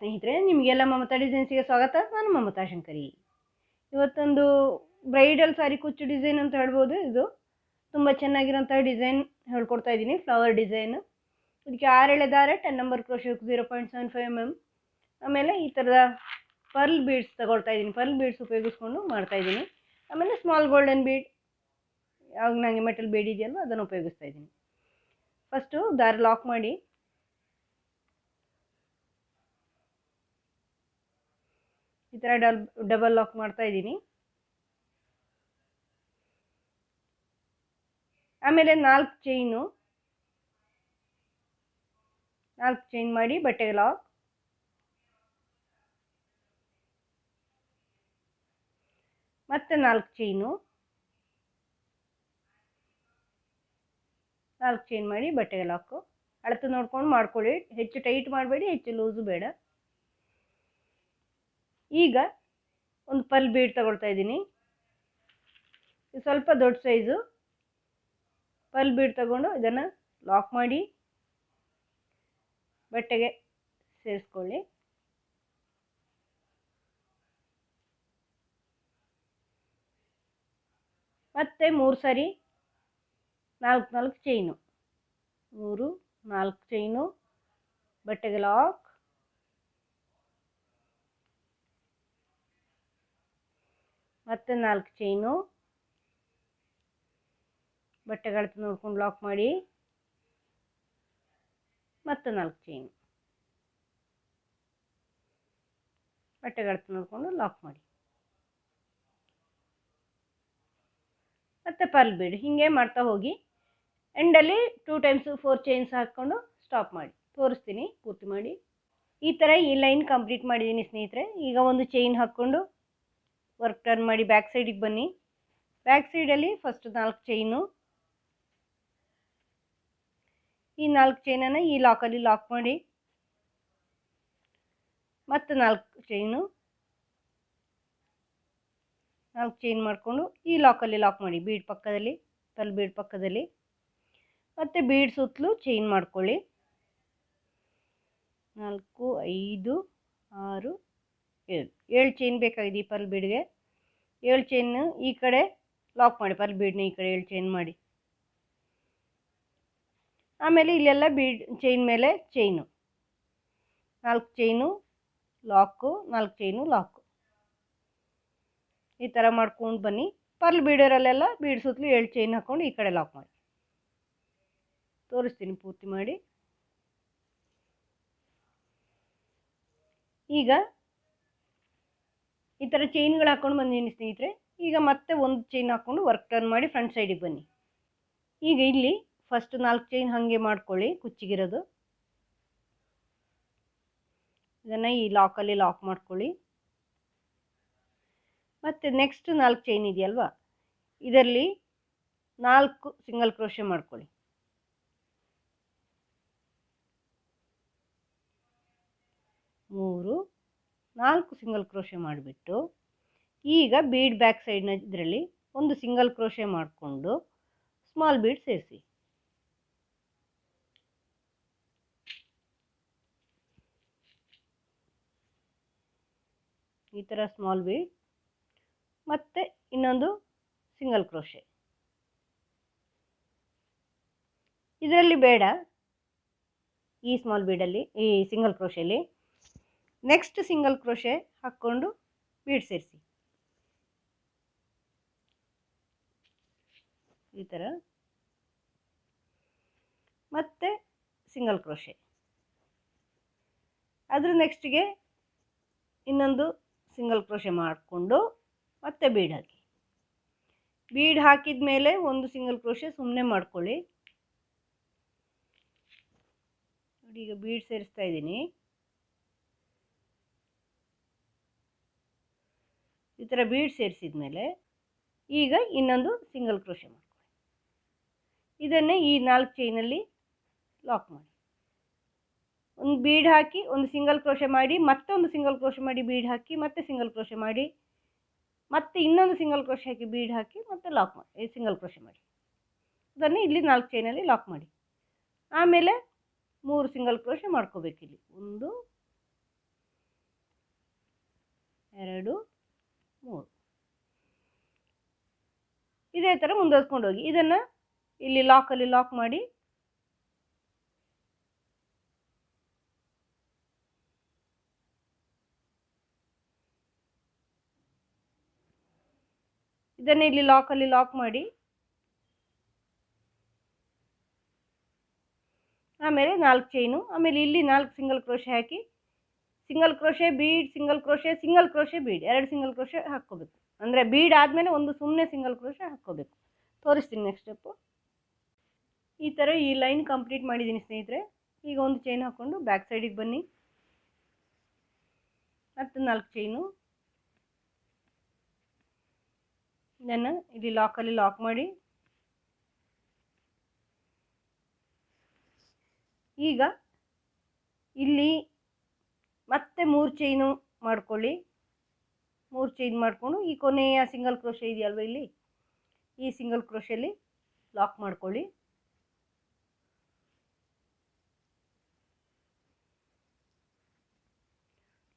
ಸ್ನೇಹಿತರೆ, ನಿಮಗೆಲ್ಲ ಮಮತಾ ಡಿಸೈನ್ಸ್ಗೆ ಸ್ವಾಗತ. ನಾನು ಮಮತಾ ಶಂಕರಿ. ಇವತ್ತೊಂದು ಬ್ರೈಡಲ್ ಸಾರಿ ಕುಚ್ಚು ಡಿಸೈನ್ ಅಂತ ಹೇಳ್ಬೋದು. ಇದು ತುಂಬ ಚೆನ್ನಾಗಿರೋಂಥ ಡಿಸೈನ್ ಹೇಳ್ಕೊಡ್ತಾ ಇದ್ದೀನಿ, ಫ್ಲವರ್ ಡಿಸೈನ್. ಇದಕ್ಕೆ 6 ಎಳೆ ದಾರ, 10 ನಂಬರ್ ಕ್ರೋಶೆ 0.75 mm. ಆಮೇಲೆ ಈ ಥರದ ಪರ್ಲ್ ಬೀಡ್ಸ್ ತಗೊಳ್ತಾ ಇದ್ದೀನಿ. ಪರ್ಲ್ ಬೀಡ್ಸ್ ಉಪಯೋಗಿಸ್ಕೊಂಡು ಮಾಡ್ತಾ ಇದ್ದೀನಿ. ಆಮೇಲೆ ಸ್ಮಾಲ್ ಗೋಲ್ಡನ್ ಬೀಡ್, ಯಾವಾಗ ನನಗೆ ಮೆಟಲ್ ಬೀಡ್ ಇದೆಯಲ್ವ ಅದನ್ನು ಉಪಯೋಗಿಸ್ತಾ ಇದ್ದೀನಿ. ಫಸ್ಟು ದಾರ ಲಾಕ್ ಮಾಡಿ ಈ ಥರ ಡಬಲ್ ಲಾಕ್ ಮಾಡ್ತಾ ಇದ್ದೀನಿ. ಆಮೇಲೆ 4 ಚೈನ್ ಮಾಡಿ ಬಟ್ಟೆಗೆ ಲಾಕ್. ಮತ್ತೆ 4 ಚೈನ್ ಮಾಡಿ ಬಟ್ಟೆಗೆ ಲಾಕು. ಅಳತೆ ನೋಡ್ಕೊಂಡು ಮಾಡ್ಕೊಳ್ಳಿ, ಹೆಚ್ಚು ಟೈಟ್ ಮಾಡಬೇಡಿ, ಹೆಚ್ಚು ಲೂಸು ಬೇಡ. ಈಗ ಒಂದು ಪರ್ಲ್ ಬೀಡ್ ತಗೊಳ್ತಾ ಇದ್ದೀನಿ. ಇದು ಸ್ವಲ್ಪ ದೊಡ್ಡ ಸೈಜು ಪರ್ಲ್ ಬೀಡ್ ತಗೊಂಡು ಇದನ್ನು ಲಾಕ್ ಮಾಡಿ ಬಟ್ಟೆಗೆ ಸೇರಿಸ್ಕೊಳ್ಳಿ. ಮತ್ತೆ 3 ಸಾರಿ 4 ಚೈನು, 4 ಚೈನು ಬಟ್ಟೆಗೆ ಲಾಕ್. ಮತ್ತೆ 4 ಚೈನು ಬಟ್ಟೆಗೆ ಅಳತೆ ನೋಡ್ಕೊಂಡು ಲಾಕ್ ಮಾಡಿ. ಮತ್ತೆ 4 ಚೈನು ಬಟ್ಟೆಗೆ ಅಳತೆ ನೋಡಿಕೊಂಡು ಲಾಕ್ ಮಾಡಿ. ಮತ್ತೆ ಪರ್ಲ್ ಬೀಡ್ ಹೀಗೆ ಮಾಡ್ತಾ ಹೋಗಿ. ಎಂಡಲ್ಲಿ 2 times 4 ಚೈನ್ಸ್ ಹಾಕ್ಕೊಂಡು ಸ್ಟಾಪ್ ಮಾಡಿ. ತೋರಿಸ್ತೀನಿ ಪೂರ್ತಿ ಮಾಡಿ. ಈ ಥರ ಈ ಲೈನ್ ಕಂಪ್ಲೀಟ್ ಮಾಡಿದ್ದೀನಿ ಸ್ನೇಹಿತರೆ. ಈಗ ಒಂದು ಚೈನ್ ಹಾಕ್ಕೊಂಡು ವರ್ಕ್ ಟರ್ನ್ ಮಾಡಿ ಬ್ಯಾಕ್ ಸೈಡಿಗೆ ಬನ್ನಿ. ಬ್ಯಾಕ್ ಸೈಡಲ್ಲಿ ಫಸ್ಟ್ 4 ಚೈನು, ಈ 4 ಚೈನನ್ನು ಈ ಲಾಕಲ್ಲಿ ಲಾಕ್ ಮಾಡಿ. ಮತ್ತೆ 4 ಚೈನ್ ಮಾಡಿಕೊಂಡು ಈ ಲಾಕಲ್ಲಿ ಲಾಕ್ ಮಾಡಿ, ಬೀಡ್ ಪಕ್ಕದಲ್ಲಿ, ಪರ್ಲ್ ಬೀಡ್ ಪಕ್ಕದಲ್ಲಿ. ಮತ್ತು ಬೀಡ್ ಸುತ್ತಲೂ ಚೈನ್ ಮಾಡ್ಕೊಳ್ಳಿ. 4 5 6 7 ಚೈನ್ ಬೇಕಾಗಿದೆ ಈ ಪರ್ಲ್ ಬೀಡ್ಗೆ. 7 ಚೈನ್ ಈ ಕಡೆ ಲಾಕ್ ಮಾಡಿ, ಪರ್ಲ್ ಬೀಡ್ನ ಈ ಕಡೆ 7 ಚೈನ್ ಮಾಡಿ. ಆಮೇಲೆ ಇಲ್ಲೆಲ್ಲ ಬೀಡ್ ಚೈನ್ ಮೇಲೆ ಚೈನು, 4 ಚೈನು ಲಾಕು, 4 ಚೈನು ಲಾಕು. ಈ ಥರ ಮಾಡ್ಕೊಂಡು ಬನ್ನಿ. ಪರ್ಲ್ ಬೀಡರಲ್ಲೆಲ್ಲ ಬೀಡ್ ಸುತ್ತಲೂ 7 ಚೈನ್ ಹಾಕ್ಕೊಂಡು ಈ ಕಡೆ ಲಾಕ್ ಮಾಡಿ. ತೋರಿಸ್ತೀನಿ ಪೂರ್ತಿ ಮಾಡಿ. ಈಗ ಈ ಥರ ಚೈನ್ಗಳು ಹಾಕ್ಕೊಂಡು ಬಂದಿದ್ದೀನಿ ಸ್ನೇಹಿತರೆ. ಈಗ ಮತ್ತೆ ಒಂದು ಚೈನ್ ಹಾಕ್ಕೊಂಡು ವರ್ಕ್ ಟರ್ನ್ ಮಾಡಿ ಫ್ರಂಟ್ ಸೈಡಿಗೆ ಬನ್ನಿ. ಈಗ ಇಲ್ಲಿ ಫಸ್ಟ್ 4 ಚೈನ್ ಹಾಗೆ ಮಾಡ್ಕೊಳ್ಳಿ, ಕುಚ್ಚಿಗಿರೋದು. ಇದನ್ನು ಈ ಲಾಕಲ್ಲಿ ಲಾಕ್ ಮಾಡ್ಕೊಳ್ಳಿ. ಮತ್ತು ನೆಕ್ಸ್ಟ್ 4 ಚೈನ್ ಇದೆಯಲ್ವಾ, ಇದರಲ್ಲಿ 4 ಸಿಂಗಲ್ ಕ್ರೋಶೆ ಮಾಡ್ಕೊಳ್ಳಿ. 3 4 ಸಿಂಗಲ್ ಕ್ರೋಶೆ ಮಾಡಿಬಿಟ್ಟು ಈಗ ಬೀಡ್ ಬ್ಯಾಕ್ ಸೈಡ್ನ ಇದರಲ್ಲಿ ಒಂದು ಸಿಂಗಲ್ ಕ್ರೋಶೆ ಮಾಡಿಕೊಂಡು ಸ್ಮಾಲ್ ಬೀಡ್ ಸೇರಿಸಿ. ಈ ಥರ ಸ್ಮಾಲ್ ಬೀಡ್ ಮತ್ತು ಇನ್ನೊಂದು ಸಿಂಗಲ್ ಕ್ರೋಶೆ. ಇದರಲ್ಲಿ ಬೇಡ, ಈ ಸ್ಮಾಲ್ ಬೀಡಲ್ಲಿ, ಈ ಸಿಂಗಲ್ ಕ್ರೋಶೆಯಲ್ಲಿ ನೆಕ್ಸ್ಟ್ ಸಿಂಗಲ್ ಕ್ರೋಶೆ ಹಾಕ್ಕೊಂಡು ಬೀಡ್ ಸೇರಿಸಿ. ಈ ಥರ ಮತ್ತೆ ಸಿಂಗಲ್ ಕ್ರೋಶೆ. ಅದ್ರ ನೆಕ್ಸ್ಟಿಗೆ ಇನ್ನೊಂದು ಸಿಂಗಲ್ ಕ್ರೋಶೆ ಮಾಡಿಕೊಂಡು ಮತ್ತೆ ಬೀಡ್ ಹಾಕಿ. ಬೀಡ್ ಹಾಕಿದ ಮೇಲೆ ಒಂದು ಸಿಂಗಲ್ ಕ್ರೋಶೆ ಸುಮ್ಮನೆ ಮಾಡ್ಕೊಳ್ಳಿ. ನೋಡಿ, ಈಗ ಬೀಡ್ ಸೇರಿಸ್ತಾ ಇದ್ದೀನಿ. ಈ ಥರ ಬೀಡ್ ಸೇರಿಸಿದ ಮೇಲೆ ಈಗ ಇನ್ನೊಂದು ಸಿಂಗಲ್ ಕ್ರೋಶೆ ಮಾಡ್ಕೊಳ್ಳಿ. ಇದನ್ನೇ ಈ 4 ಚೈನಲ್ಲಿ ಲಾಕ್ ಮಾಡಿ. ಒಂದು ಬೀಡ್ ಹಾಕಿ, ಒಂದು ಸಿಂಗಲ್ ಕ್ರೋಶೆ ಮಾಡಿ, ಮತ್ತೊಂದು ಸಿಂಗಲ್ ಕ್ರೋಶೆ ಮಾಡಿ, ಬೀಡ್ ಹಾಕಿ, ಮತ್ತೆ ಸಿಂಗಲ್ ಕ್ರೋಶೆ ಮಾಡಿ, ಮತ್ತೆ ಇನ್ನೊಂದು ಸಿಂಗಲ್ ಕ್ರೋಶೆ ಹಾಕಿ, ಬೀಡ್ ಹಾಕಿ, ಮತ್ತೆ ಲಾಕ್ ಮಾಡಿ, ಸಿಂಗಲ್ ಕ್ರೋಶೆ ಮಾಡಿ. ಅದನ್ನು ಇಲ್ಲಿ 4 ಚೈನಲ್ಲಿ ಲಾಕ್ ಮಾಡಿ. ಆಮೇಲೆ 3 ಸಿಂಗಲ್ ಕ್ರೋಶೆ ಮಾಡ್ಕೋಬೇಕು. ಇಲ್ಲಿ 1 2 3 ಇದೇ ಥರ ಮುಂದುವರ್ಸ್ಕೊಂಡು ಹೋಗಿ. ಇದನ್ನು ಇಲ್ಲಿ ಲಾಕಲ್ಲಿ ಲಾಕ್ ಮಾಡಿ ಇದನ್ನು ಇಲ್ಲಿ ಲಾಕಲ್ಲಿ ಲಾಕ್ ಮಾಡಿ ಆಮೇಲೆ 4 ಚೈನು, ಆಮೇಲೆ ಇಲ್ಲಿ 4 ಸಿಂಗಲ್ ಕ್ರೋಶೆ ಹಾಕಿ single crochet bead, single crochet, single crochet bead, 2 single crochet ಹಾಕ್ಕೋಬೇಕು. ಅಂದರೆ ಬೀಡ್ ಆದಮೇಲೆ ಒಂದು ಸುಮ್ಮನೆ ಸಿಂಗಲ್ ಕ್ರೋಶೆ ಹಾಕ್ಕೋಬೇಕು. ತೋರಿಸ್ತೀನಿ ನೆಕ್ಸ್ಟ್ ಸ್ಟೆಪ್ಪು. ಈ ಥರ ಈ ಲೈನ್ ಕಂಪ್ಲೀಟ್ ಮಾಡಿದ್ದೀನಿ ಸ್ನೇಹಿತರೆ. ಈಗ ಒಂದು ಚೈನ್ ಹಾಕ್ಕೊಂಡು ಬ್ಯಾಕ್ ಸೈಡಿಗೆ ಬನ್ನಿ. ಮತ್ತು 4 ಚೈನು, ಇದನ್ನು ಇಲ್ಲಿ ಲಾಕಲ್ಲಿ ಲಾಕ್ ಮಾಡಿ ಈಗ ಇಲ್ಲಿ ಮತ್ತೆ 3 ಚೈನು ಮಾಡ್ಕೊಳ್ಳಿ. 3 ಚೈನ್ ಮಾಡಿಕೊಂಡು ಈ ಕೊನೆಯ ಸಿಂಗಲ್ ಕ್ರೋಶೆ ಇದೆಯಲ್ವ ಇಲ್ಲಿ, ಈ ಸಿಂಗಲ್ ಕ್ರೋಶೆಯಲ್ಲಿ ಲಾಕ್ ಮಾಡ್ಕೊಳ್ಳಿ.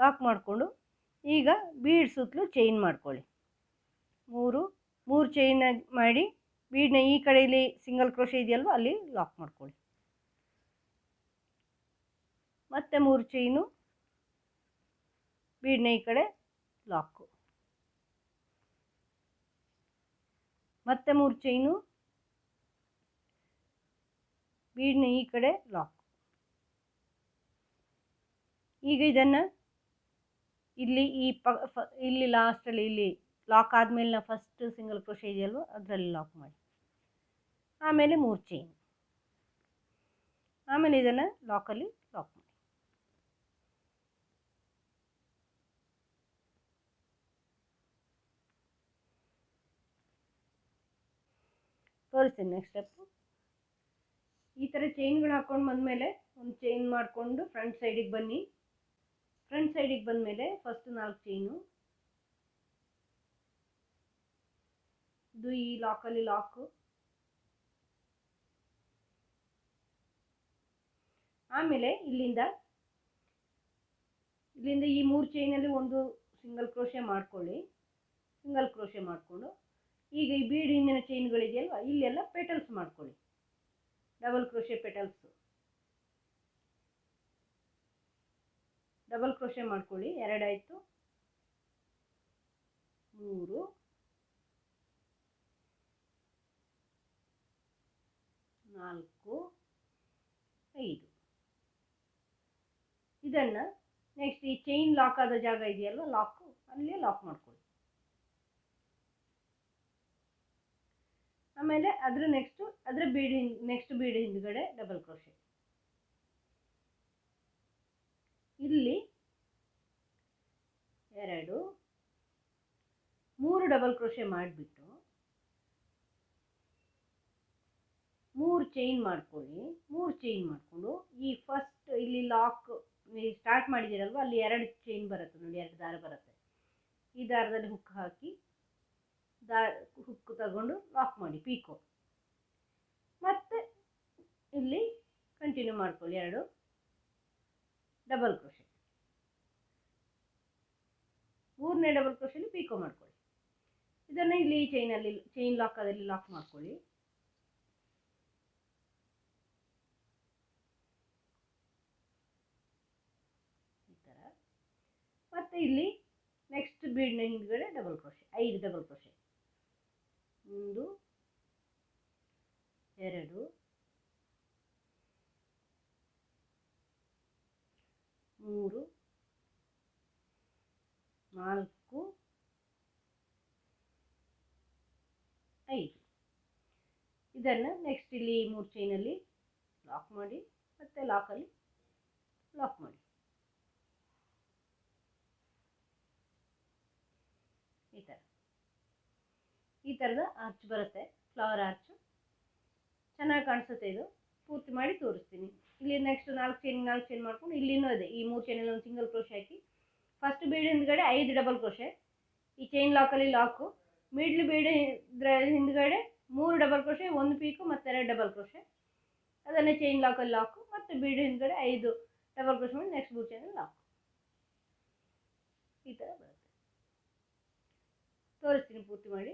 ಲಾಕ್ ಮಾಡಿಕೊಂಡು ಈಗ ಬೀಡ್ ಸುತ್ತಲೂ ಚೈನ್ ಮಾಡ್ಕೊಳ್ಳಿ. 3 ಚೈನ್ ಮಾಡಿ ಬೀಡ್ನ ಈ ಕಡೆಯಲ್ಲಿ ಸಿಂಗಲ್ ಕ್ರೋಶೆ ಇದೆಯಲ್ವ ಅಲ್ಲಿ ಲಾಕ್ ಮಾಡ್ಕೊಳ್ಳಿ. ಮತ್ತೆ 3 ಚೈನು, ಬೀಡ್ನ ಈ ಕಡೆ ಲಾಕು, ಮತ್ತೆ 3 ಚೈನು, ಬೀಡ್ನ ಈ ಕಡೆ ಲಾಕ್. ಈಗ ಇದನ್ನು ಇಲ್ಲಿ ಇಲ್ಲಿ ಲಾಸ್ಟಲ್ಲಿ ಇಲ್ಲಿ ಲಾಕ್ ಆದಮೇಲೆ ಫಸ್ಟ್ ಸಿಂಗಲ್ ಕ್ರೋಶೆ ಇದೆಯಲ್ವ ಅದರಲ್ಲಿ ಲಾಕ್ ಮಾಡಿ, ಆಮೇಲೆ 3 ಚೈನ್, ಆಮೇಲೆ ಇದನ್ನು ಲಾಕಲ್ಲಿ ಲಾಕ್ ಮಾಡಿ. ತೋರಿಸ್ತೀನಿ ನೆಕ್ಸ್ಟ್ ಸ್ಟೆಪ್ಪು. ಈ ಥರ ಚೈನ್ಗಳು ಹಾಕ್ಕೊಂಡು ಬಂದಮೇಲೆ ಒಂದು ಚೈನ್ ಮಾಡಿಕೊಂಡು ಫ್ರಂಟ್ ಸೈಡಿಗೆ ಬನ್ನಿ. ಫ್ರಂಟ್ ಸೈಡಿಗೆ ಬಂದಮೇಲೆ ಫಸ್ಟ್ 4 ಚೈನು, ಇದು ಈ ಲಾಕಲ್ಲಿ ಲಾಕು, ಆಮೇಲೆ ಇಲ್ಲಿಂದ ಈ 3 ಚೈನಲ್ಲಿ ಒಂದು ಸಿಂಗಲ್ ಕ್ರೋಶೆ ಮಾಡ್ಕೊಳ್ಳಿ. ಸಿಂಗಲ್ ಕ್ರೋಶೆ ಮಾಡಿಕೊಂಡು ಈಗ ಈ ಬೀಡ್ ಹಿಂದಿನ ಚೈನ್ಗಳಿದೆಯಲ್ವ ಇಲ್ಲೆಲ್ಲ ಪೆಟಲ್ಸ್ ಮಾಡ್ಕೊಳ್ಳಿ. Double crochet petals, double crochet ಮಾಡ್ಕೊಳ್ಳಿ. 2 ಆಯಿತು, 3, 4, 5. ಇದನ್ನು ನೆಕ್ಸ್ಟ್ ಈ ಚೈನ್ ಲಾಕ್ ಆದ ಜಾಗ ಇದೆಯಲ್ವ ಲಾಕು ಅಲ್ಲೇ ಲಾಕ್ ಮಾಡ್ಕೊಳ್ಳಿ. ಆಮೇಲೆ ಅದರ ಬೀಡ್ ಹಿಂದ್ಗಡೆ ಡಬಲ್ ಕ್ರೋಶೆ. ಇಲ್ಲಿ 2, 3 ಡಬಲ್ ಕ್ರೋಶೆ ಮಾಡಿಬಿಟ್ಟು 3 ಚೈನ್ ಮಾಡ್ಕೊಳ್ಳಿ. 3 ಚೈನ್ ಮಾಡಿಕೊಂಡು ಈ ಫಸ್ಟ್ ಇಲ್ಲಿ ಲಾಕ್ ಸ್ಟಾರ್ಟ್ ಮಾಡಿದ್ದೀರಲ್ವ ಅಲ್ಲಿ 2 ಚೈನ್ ಬರುತ್ತೆ ನೋಡಿ, 2 ದಾರ ಬರುತ್ತೆ. ಈ ದಾರದಲ್ಲಿ ಹುಕ್ ಹಾಕಿ ಹುಕ್ ತಗೊಂಡು ಲಾಕ್ ಮಾಡಿ ಪೀಕೋ. ಮತ್ತೆ ಇಲ್ಲಿ ಕಂಟಿನ್ಯೂ ಮಾಡ್ಕೊಳ್ಳಿ 2 ಡಬಲ್ ಕ್ರೋಶೆ. 3ನೇ ಡಬಲ್ ಕ್ರೋಶೆಯಲ್ಲಿ ಪೀಕೋ ಮಾಡ್ಕೊಳ್ಳಿ. ಇದನ್ನು ಇಲ್ಲಿ ಚೈನ್ ಲಾಕದಲ್ಲಿ ಲಾಕ್ ಮಾಡ್ಕೊಳ್ಳಿ. ಈ ಥರ. ಮತ್ತೆ ಇಲ್ಲಿ ನೆಕ್ಸ್ಟ್ ಬೀಡ್ನ ಹಿಂದ್ಗಡೆ ಡಬಲ್ ಕ್ರೋಶೆ, 5 ಡಬಲ್ ಕ್ರೋಶೆ. 1, 2, 3, 4, 5. ಇದನ್ನು ನೆಕ್ಸ್ಟ್ ಇಲ್ಲಿ 3 ಚೈನಲ್ಲಿ ಲಾಕ್ ಮಾಡಿ ಮತ್ತೆ ಲಾಕಲ್ಲಿ ಲಾಕ್ ಮಾಡಿ. ಈ ಥರದ ಆರ್ಚ್ ಬರುತ್ತೆ, ಫ್ಲವರ್ ಆರ್ಚ್. ಚೆನ್ನಾಗಿ ಕಾಣಿಸುತ್ತೆ. ಇದು ಪೂರ್ತಿ ಮಾಡಿ ತೋರಿಸ್ತೀನಿ. ಇಲ್ಲಿ ನೆಕ್ಸ್ಟ್ 4 ಚೈನ್ ಮಾಡ್ಕೊಂಡು ಇಲ್ಲಿನೂ ಇದೆ ಈ 3 ಚೈನಲ್ಲಿ ಒಂದು ಸಿಂಗಲ್ ಕ್ರೋಶೆ ಹಾಕಿ ಫಸ್ಟ್ ಬೀಡ್ ಹಿಂದ್ಗಡೆ 5 ಡಬಲ್ ಕ್ರೋಶೆ. ಈ ಚೈನ್ ಲಾಕಲ್ಲಿ ಲಾಕು, ಮಿಡ್ಲ್ ಬೀಡ್ ಹಿಂದ್ಗಡೆ 3 ಡಬಲ್ ಕ್ರೋಶೆ, 1 ಪೀಕು ಮತ್ತು 2 ಡಬಲ್ ಕ್ರೋಶೆ. ಅದನ್ನೇ ಚೈನ್ ಲಾಕಲ್ಲಿ ಲಾಕು ಮತ್ತು ಬೀಡ್ ಹಿಂದ್ಗಡೆ 5 ಡಬಲ್ ಕ್ರೋಶೆ ಮಾಡಿ ನೆಕ್ಸ್ಟ್ 3 ಚೈನಲ್ಲಿ ಲಾಕು. ಈ ಥರ ಬರುತ್ತೆ. ತೋರಿಸ್ತೀನಿ ಪೂರ್ತಿ ಮಾಡಿ.